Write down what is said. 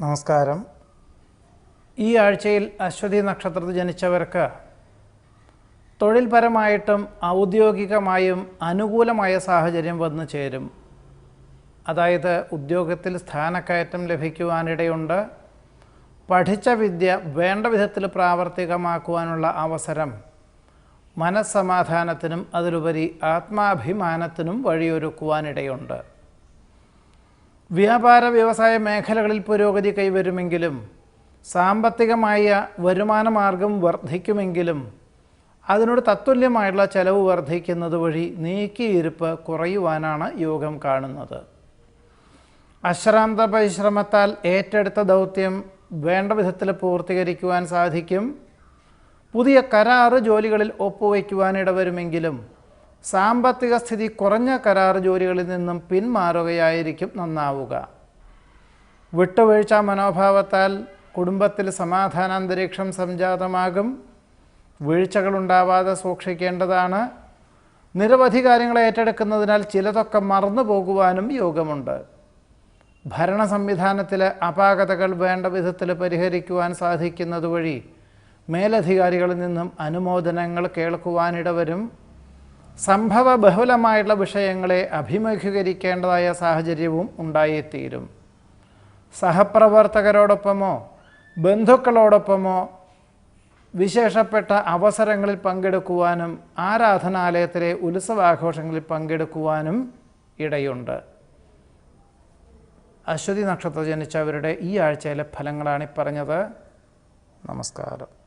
നമസ്കാരം. ഈ ആഴ്ചയിൽ അശ്വതി നക്ഷത്രത്തിൽ ജനിച്ചവർക്ക് തൊഴിൽപരമായിട്ടും ഔദ്യോഗികമായും അനുകൂലമായ സാഹചര്യം വന്നു ചേരും. അതായത് ഉദ്യോഗത്തിൽ സ്ഥാനക്കയറ്റം ലഭിക്കുവാനിടയുണ്ട്. പഠിച്ച വിദ്യ വേണ്ട വിധത്തിൽ പ്രാവർത്തികമാക്കുവാനുള്ള അവസരം മനസ്സമാധാനത്തിനും അതിലുപരി ആത്മാഭിമാനത്തിനും വഴിയൊരുക്കുവാനിടയുണ്ട്. വ്യാപാര വ്യവസായ മേഖലകളിൽ പുരോഗതി കൈവരുമെങ്കിലും സാമ്പത്തികമായ വരുമാനമാർഗം വർദ്ധിക്കുമെങ്കിലും അതിനോട് തത്തുല്യമായുള്ള ചെലവ് വർദ്ധിക്കുന്നത് വഴി നീക്കിയിരുപ്പ് കുറയുവാനാണ് യോഗം കാണുന്നത്. അശ്രാന്ത പരിശ്രമത്താൽ ഏറ്റെടുത്ത ദൗത്യം വേണ്ട വിധത്തിൽ പൂർത്തീകരിക്കുവാൻ സാധിക്കും. പുതിയ കരാറ് ജോലികളിൽ ഒപ്പുവയ്ക്കുവാനിടവരുമെങ്കിലും സാമ്പത്തിക സ്ഥിതി കുറഞ്ഞ കരാറ് ജോലികളിൽ നിന്നും പിന്മാറുകയായിരിക്കും നന്നാവുക. വിട്ടുവീഴ്ച മനോഭാവത്താൽ കുടുംബത്തിൽ സമാധാനാന്തരീക്ഷം സംജാതമാകും. വീഴ്ചകളുണ്ടാവാതെ സൂക്ഷിക്കേണ്ടതാണ്. നിരവധി കാര്യങ്ങൾ ഏറ്റെടുക്കുന്നതിനാൽ ചിലതൊക്കെ മറന്നു പോകുവാനും യോഗമുണ്ട്. ഭരണ സംവിധാനത്തിലെ അപാകതകൾ വേണ്ട വിധത്തിൽ പരിഹരിക്കുവാൻ സാധിക്കുന്നത് വഴി മേലധികാരികളിൽ നിന്നും അനുമോദനങ്ങൾ കേൾക്കുവാനിടവരും. സംഭവ ബഹുലമായുള്ള വിഷയങ്ങളെ അഭിമുഖീകരിക്കേണ്ടതായ സാഹചര്യവും ഉണ്ടായിത്തീരും. സഹപ്രവർത്തകരോടൊപ്പമോ ബന്ധുക്കളോടൊപ്പമോ വിശേഷപ്പെട്ട അവസരങ്ങളിൽ പങ്കെടുക്കുവാനും ആരാധനാലയത്തിലെ ഉത്സവാഘോഷങ്ങളിൽ പങ്കെടുക്കുവാനും ഇടയുണ്ട്. അശ്വതി നക്ഷത്രം ജനിച്ചവരുടെ ഈ ആഴ്ചയിലെ ഫലങ്ങളാണ് പറഞ്ഞത്. നമസ്കാരം.